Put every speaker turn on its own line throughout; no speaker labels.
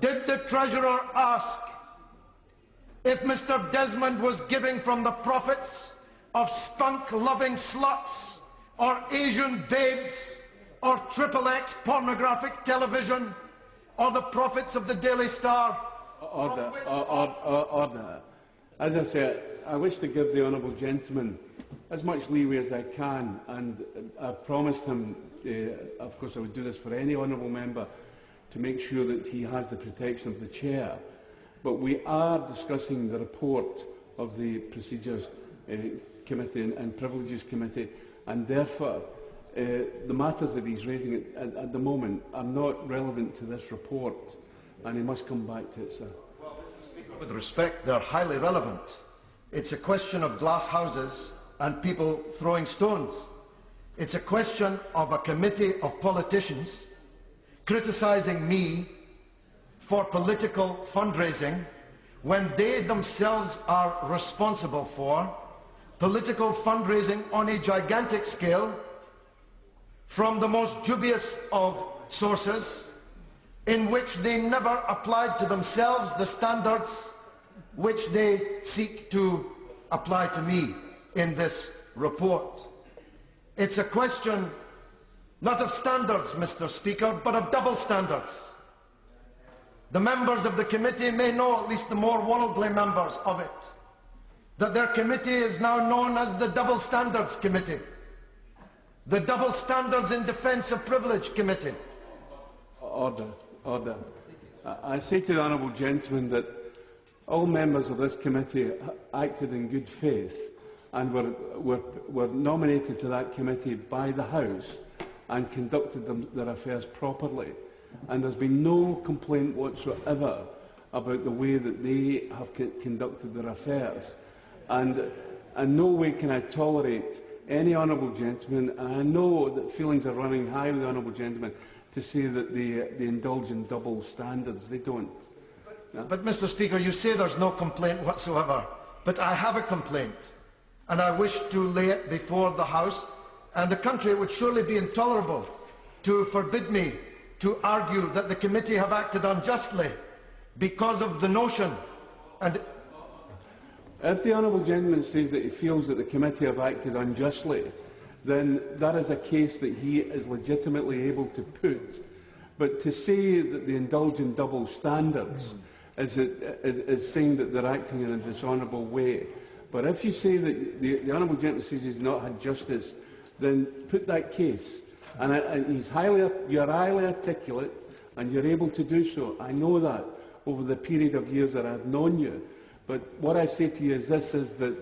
Did the Treasurer ask if Mr. Desmond was giving from the profits of spunk-loving sluts, or Asian babes, or XXX pornographic television, or the profits of the Daily Star?
Order. As I said, I wish to give the honourable gentleman as much leeway as I can, and I promised him, of course I would do this for any honourable member, to make sure that he has the protection of the chair. But we are discussing the report of the Procedures Committee and Privileges Committee, and therefore the matters that he's raising at the moment are not relevant to this report, and he must come back to it, sir.
Well, Mr. Speaker, with respect, they're highly relevant. It's a question of glass houses and people throwing stones. It's a question of a committee of politicians criticising me for political fundraising when they themselves are responsible for political fundraising on a gigantic scale from the most dubious of sources, in which they never applied to themselves the standards which they seek to apply to me in this report. It's a question not of standards, Mr. Speaker, but of double standards. The members of the committee may know, at least the more worldly members of it, that their committee is now known as the Double Standards Committee, the Double Standards in Defence of Privilege Committee.
Order. I say to the honourable gentleman that all members of this committee acted in good faith and were nominated to that committee by the House and conducted their affairs properly. And there's been no complaint whatsoever about the way that they have conducted their affairs. And in no way can I tolerate any honourable gentleman, and I know that feelings are running high with the honourable gentleman, to say that they indulge in double standards. They don't.
But, Mr. Speaker, you say there's no complaint whatsoever, but I have a complaint, and I wish to lay it before the House and the country. It would surely be intolerable to forbid me to argue that the committee have acted unjustly because of the notion. And
if the honourable gentleman says that he feels that the committee have acted unjustly, then that is a case that he is legitimately able to put. But to say that they indulge in double standards is saying that they're acting in a dishonourable way. But if you say that the honourable gentleman says he's not had justice, then put that case. And you're highly articulate, and you're able to do so. I know that over the period of years that I've known you. But what I say to you is this, is that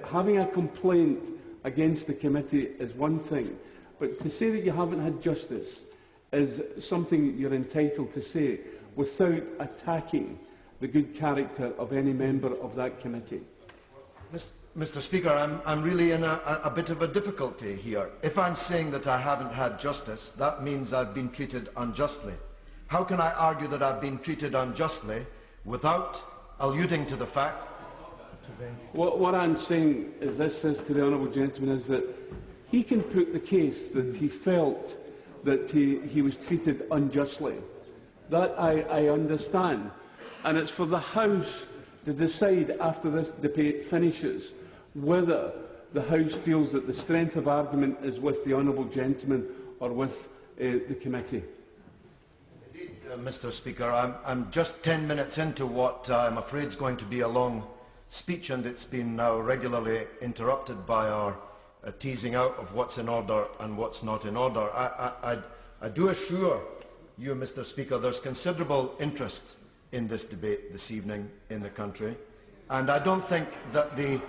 having a complaint against the committee is one thing, but to say that you haven't had justice is something you're entitled to say without attacking the good character of any member of that committee.
Mr. Speaker, I'm really in a bit of a difficulty here. If I'm saying that I haven't had justice, that means I've been treated unjustly. How can I argue that I've been treated unjustly without alluding to the fact?
What I'm saying is this, says to the honourable gentleman, is that he can put the case that he felt that he was treated unjustly. That I understand. And it's for the House to decide after this debate finishes whether the House feels that the strength of argument is with the honourable gentleman or with the committee.
Indeed, Mr. Speaker, I'm just 10 minutes into what I'm afraid is going to be a long speech, and it's been now regularly interrupted by our teasing out of what's in order and what's not in order. I do assure you, Mr. Speaker, there's considerable interest in this debate this evening in the country, and I don't think that the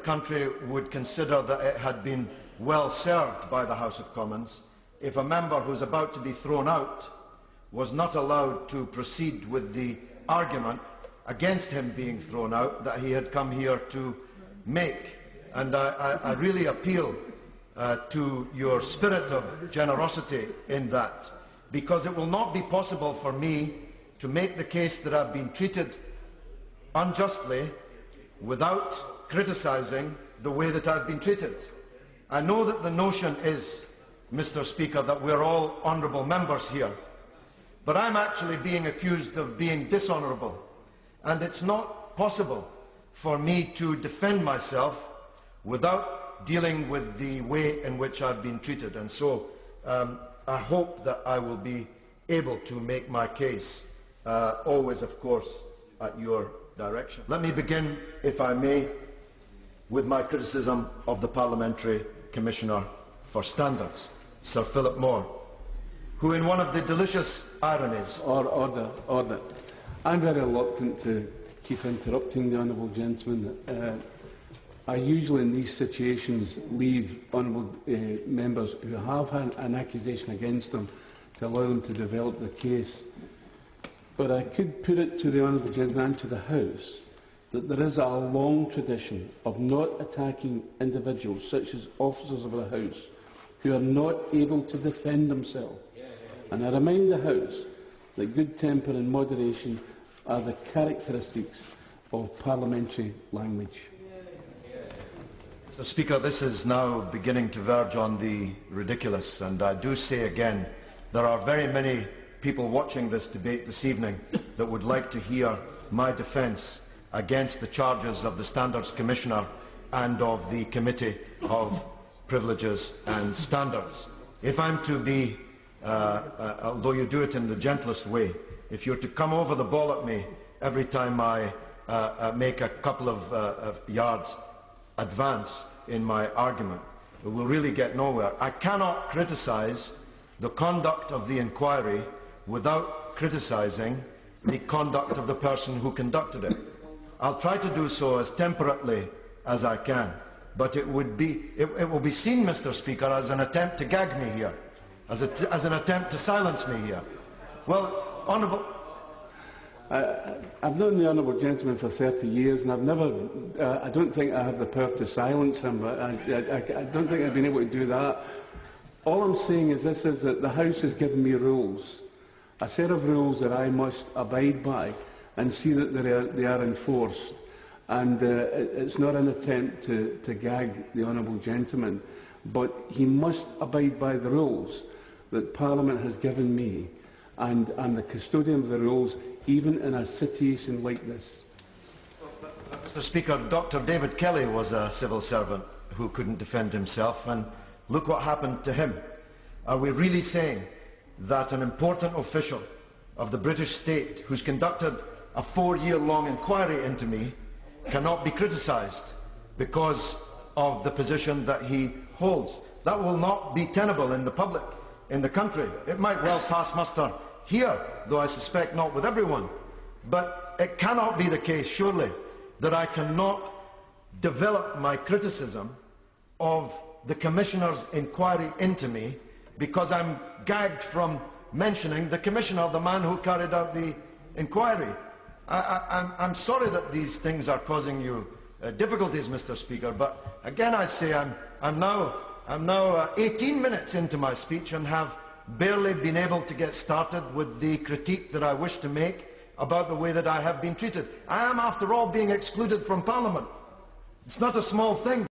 country would consider that it had been well served by the House of Commons if a member who's about to be thrown out was not allowed to proceed with the argument against him being thrown out that he had come here to make. And I really appeal to your spirit of generosity in that, because it will not be possible for me to make the case that I've been treated unjustly without criticising the way that I've been treated. I know that the notion is Mr. Speaker, that we're all honourable members here. But I'm actually being accused of being dishonourable, and it's not possible for me to defend myself without dealing with the way in which I've been treated. And so I hope that I will be able to make my case, always, of course, at your direction. Let me begin, if I may, with my criticism of the Parliamentary Commissioner for Standards, Sir Philip Moore, who, in one of the delicious ironies...
Order. I'm very reluctant to keep interrupting the honourable gentleman. I usually, in these situations, leave honourable members who have had an accusation against them to allow them to develop their case. But I could put it to the honourable gentleman and to the House that there is a long tradition of not attacking individuals, such as officers of the House, who are not able to defend themselves. And I remind the House that good temper and moderation are the characteristics of parliamentary language.
Mr. Speaker, this is now beginning to verge on the ridiculous, and I do say again, there are very many people watching this debate this evening that would like to hear my defence against the charges of the Standards Commissioner and of the Committee of Privileges and Standards. If I'm to be, although you do it in the gentlest way, if you're to come over the ball at me every time I make a couple of yards advance in my argument, it will really get nowhere. I cannot criticise the conduct of the inquiry without criticising the conduct of the person who conducted it. I'll try to do so as temperately as I can, but it will be seen, Mr. Speaker, as an attempt to gag me here, as an attempt to silence me here. Well, Honourable...
I've known the honourable gentleman for 30 years, and I've never... I don't think I have the power to silence him, but I don't think I've been able to do that. All I'm saying is this, is that the House has given me rules, a set of rules that I must abide by and see that they are enforced. And it's not an attempt to gag the honourable gentleman, but he must abide by the rules that Parliament has given me, and I'm the custodian of the rules, even in a situation like this.
Mr. Speaker, Dr. David Kelly was a civil servant who couldn't defend himself, and look what happened to him. Are we really saying that an important official of the British state, who's conducted a 4-year-long inquiry into me, cannot be criticised because of the position that he holds? That will not be tenable in the public, in the country. It might well pass muster here, though I suspect not with everyone. But it cannot be the case, surely, that I cannot develop my criticism of the Commissioner's inquiry into me because I'm gagged from mentioning the Commissioner, the man who carried out the inquiry. I'm sorry that these things are causing you difficulties, Mr. Speaker, but again I say I'm now 18 minutes into my speech and have barely been able to get started with the critique that I wish to make about the way that I have been treated. I am, after all, being excluded from Parliament. It's not a small thing.